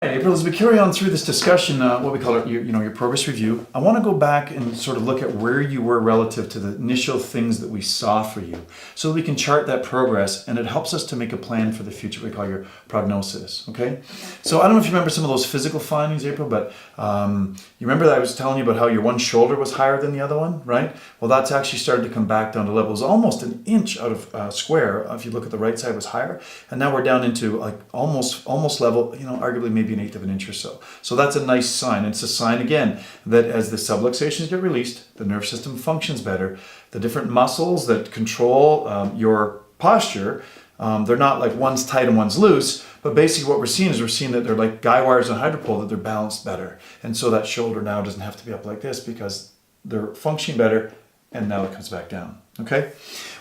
April, as we carry on through this discussion, what we call it, your progress review, I want to go back and sort of look at where you were relative to the initial things that we saw for you, so that we can chart that progress, and it helps us to make a plan for the future. We call your prognosis. Okay. So I don't know if you remember some of those physical findings, April, but you remember that I was telling you about how your one shoulder was higher than the other one, right? Well, that's actually started to come back down to levels almost an inch out of square. If you look at the right side, was higher, and now we're down into like almost level. Arguably maybe an eighth of an inch or so. So that's a nice sign. It's a sign again that as the subluxations get released, the nerve system functions better. The different muscles that control your posture, they're not like one's tight and one's loose, but basically what we're seeing that they're like guy wires on hydropole, that they're balanced better. And so that shoulder now doesn't have to be up like this because they're functioning better, and now it comes back down. Okay.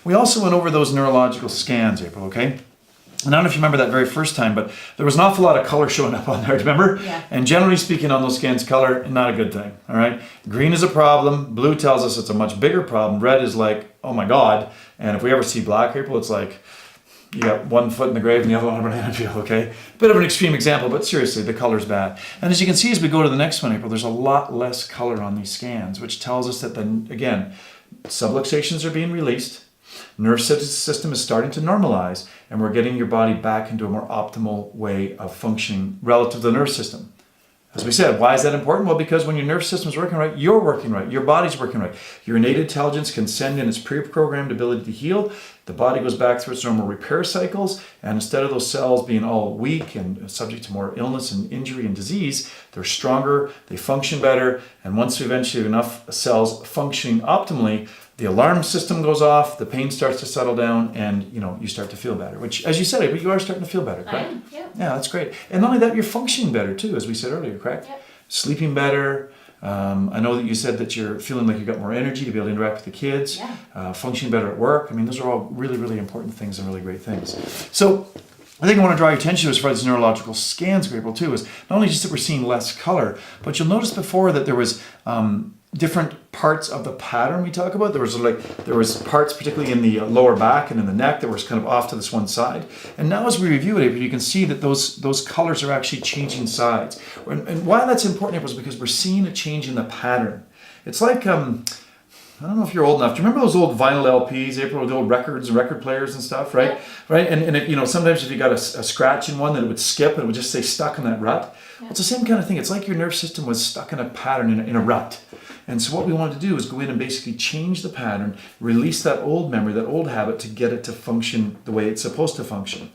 We also went over those neurological scans, April. Okay. And I don't know if you remember that very first time, but there was an awful lot of color showing up on there, remember? Yeah. And generally speaking on those scans, color, not a good thing, all right? Green is a problem. Blue tells us it's a much bigger problem. Red is like, oh my God. And if we ever see black, April, it's like you got one foot in the grave and the other one on a banana peel, okay? Bit of an extreme example, but seriously, the color's bad. And as you can see, as we go to the next one, April, there's a lot less color on these scans, which tells us that, again, subluxations are being released. Nerve system is starting to normalize, and we're getting your body back into a more optimal way of functioning relative to the nerve system. As we said, why is that important? Well, because when your nerve system is working right, you're working right, your body's working right. Your innate intelligence can send in its pre-programmed ability to heal. The body goes back through its normal repair cycles, and instead of those cells being all weak and subject to more illness and injury and disease, they're stronger, they function better, and once we eventually have enough cells functioning optimally, the alarm system goes off, the pain starts to settle down, and you start to feel better. Which, as you said, you are starting to feel better, correct? I am, yeah. Yeah, that's great. And not only that, you're functioning better too, as we said earlier, correct? Yep. Sleeping better. I know that you said that you're feeling like you've got more energy to be able to interact with the kids. Yeah. Functioning better at work. I mean, those are all really, really important things and really great things. So I think I want to draw your attention to as far as neurological scans, April, too, is not only just that we're seeing less color, but you'll notice before that there was different parts of the pattern we talk about. There was parts particularly in the lower back and in the neck that was kind of off to this one side. And now as we review it, you can see that those colors are actually changing sides. And why that's important is because we're seeing a change in the pattern. It's like, I don't know if you're old enough. Do you remember those old vinyl LPs, April, the old records and record players and stuff, right? Yeah. Right? And it, sometimes if you got a scratch in one, that it would skip and it would just stay stuck in that rut. Yeah. Well, it's the same kind of thing. It's like your nerve system was stuck in a pattern, in a rut. And so what we wanted to do is go in and basically change the pattern, release that old memory, that old habit, to get it to function the way it's supposed to function.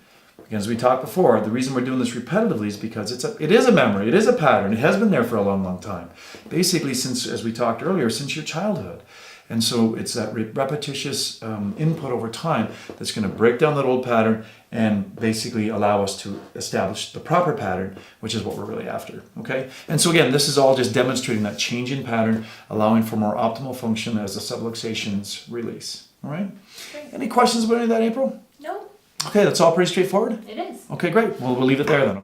Again, as we talked before, the reason we're doing this repetitively is because it is a memory, it is a pattern, it has been there for a long, long time. Basically, since, as we talked earlier, since your childhood. And so it's that repetitious input over time that's going to break down that old pattern and basically allow us to establish the proper pattern, which is what we're really after. Okay? And so again, this is all just demonstrating that change in pattern, allowing for more optimal function as the subluxations release. All right? Great. Any questions about any of that, April? No. Okay, that's all pretty straightforward? It is. Okay, great. Well, we'll leave it there then.